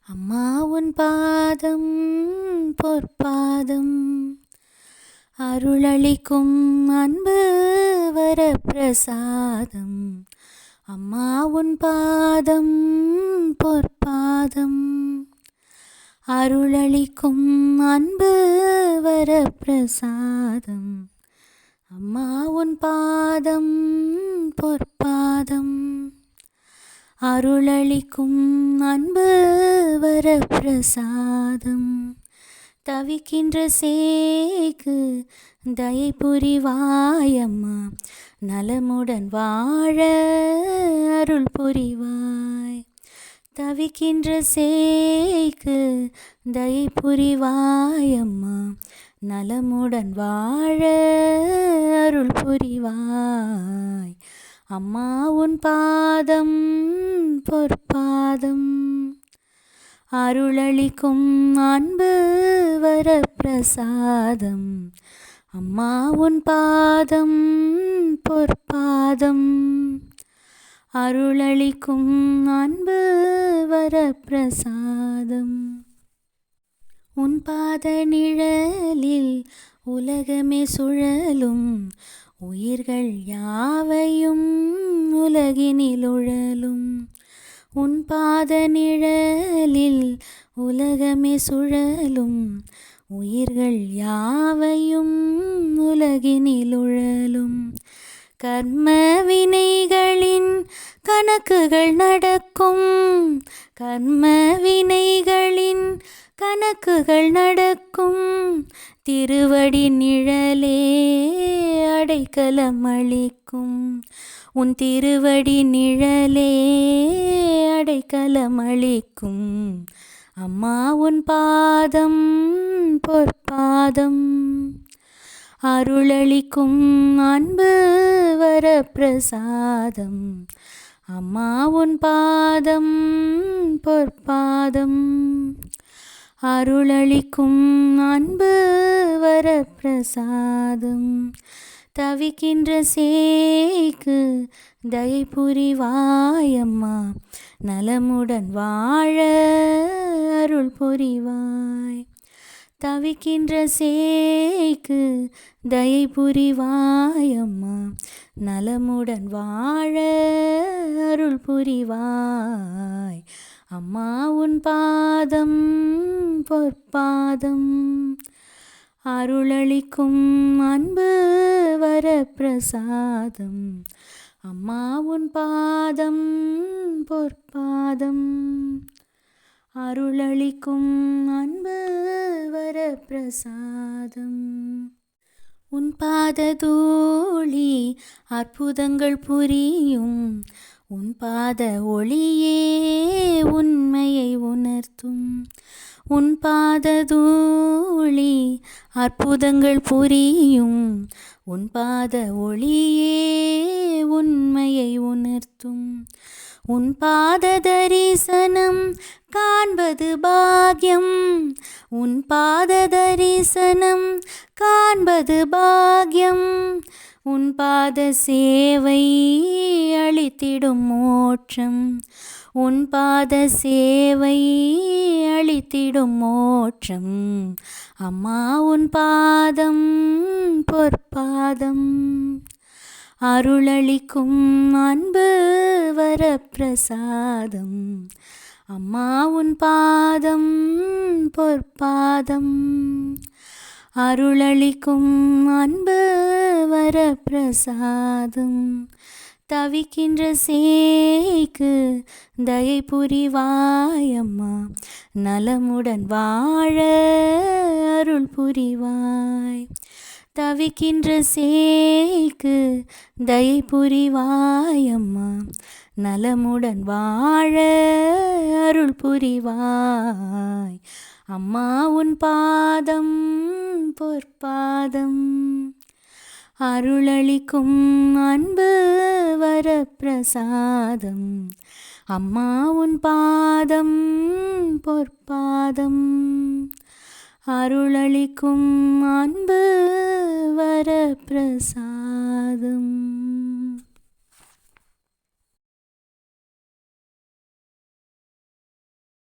அம்மா உன் பாதம் பொற்பாதம், அருளளிக்கும் அன்பு வரப்பிரசாதம். அம்மா உன் பாதம் பொற்பாதம், அருளளிக்கும் அன்பு வரப்பிரசாதம். அம்மா உன் பாதம் பொற்பாதம், அருளளிக்கும் அன்பு வரப்பிரசாதம். தவிக்கின்ற சேய்க்கு தயை புரிவாயம்மா, நலமுடன் வாழ அருள் புரிவாய். தவிக்கின்ற சேய்க்கு தயை புரிவாயம்மா, நலமுடன் வாழ அருள் புரிவாய். அம்மா உன் பாதம் பொற்பாதம், அருளளிக்கும் அன்பு வரப்பிரசாதம். அம்மா உன் பாதம் பொற்பாதம், அருளளிக்கும் அன்பு வரப்பிரசாதம். உன் பாத நிழலில் உலகமே சுழலும், உயிர்கள் யாவையும் உலகினில் உழலும். உன் பாத நிழலில் உலகமே சுழலும், உயிர்கள் யாவையும் உலகினில் உழலும். கர்ம வினைகளின் கணக்குகள் நடக்கும், கர்ம வினைகளின் கணக்குகள் நடக்கும். திருவடி நிழலே அடைக்கலம் அளிக்கும், உன் திருவடி நிழலே அடைக்கலம் அளிக்கும். அம்மா உன் பாதம் பொற்பாதம், அருளளிக்கும் அன்பு வரப்பிரசாதம். அம்மா உன் பாதம் பொற்பாதம், அருளளிக்கும் அன்பு வரப்பிரசாதம். தவிக்கின்ற சேய்க்கு தயை புரிவாயம்மா, நலமுடன் வாழ அருள் புரிவாய். தவிக்கின்ற சேய்க்கு தயை புரிவாயம்மா, நலமுடன் வாழ அருள் புரிவாய். அம்மா உன் பாதம் பொற்பாதம், அருளளிக்கும் அன்பு வரப்பிரசாதம். அம்மா உன் பாதம் பொற்பாதம், அருளளிக்கும் அன்பு வரப்பிரசாதம். உன் பாத தூளி அற்புதங்கள் புரியும், உன் பாத ஒளியே உண்மையை உணர்த்தும். உன் பாத தூளி அற்புதங்கள் புரியும், உன் பாத ஒளியே உண்மையை உணர்த்தும். உன் பாத தரிசனம் காண்பது பாக்யம், உன் பாத தரிசனம் காண்பது பாக்யம். உன் பாத சேவை அளித்திடும் மோட்சம், உன் பாத சேவை அளித்திடும் மோட்சம். அம்மா உன் பாதம் பொற்பாதம், அருளளிக்கும் அன்பு வரப்பிரசாதம். அம்மா உன் பாதம் பொற்பாதம், அருளளிக்கும் அன்பு வரப்பிரசாதம். தவிக்கின்ற சேய்க்கு தயை புரிவாயம்மா, நலமுடன் வாழ அருள் புரிவாய். தவிக்கின்ற சேய்க்கு தயை புரிவாயம்மா, நலமுடன் வாழ அருள் புரிவாய். அம்மா உன் பாதம் பொற்பாதம், அருளளிக்கும் அன்பு வரப்பிரசாதம். அம்மா உன் பாதம் பொற்பாதம், அருளளிக்கும் அன்பு வரப்பிரசாதம்.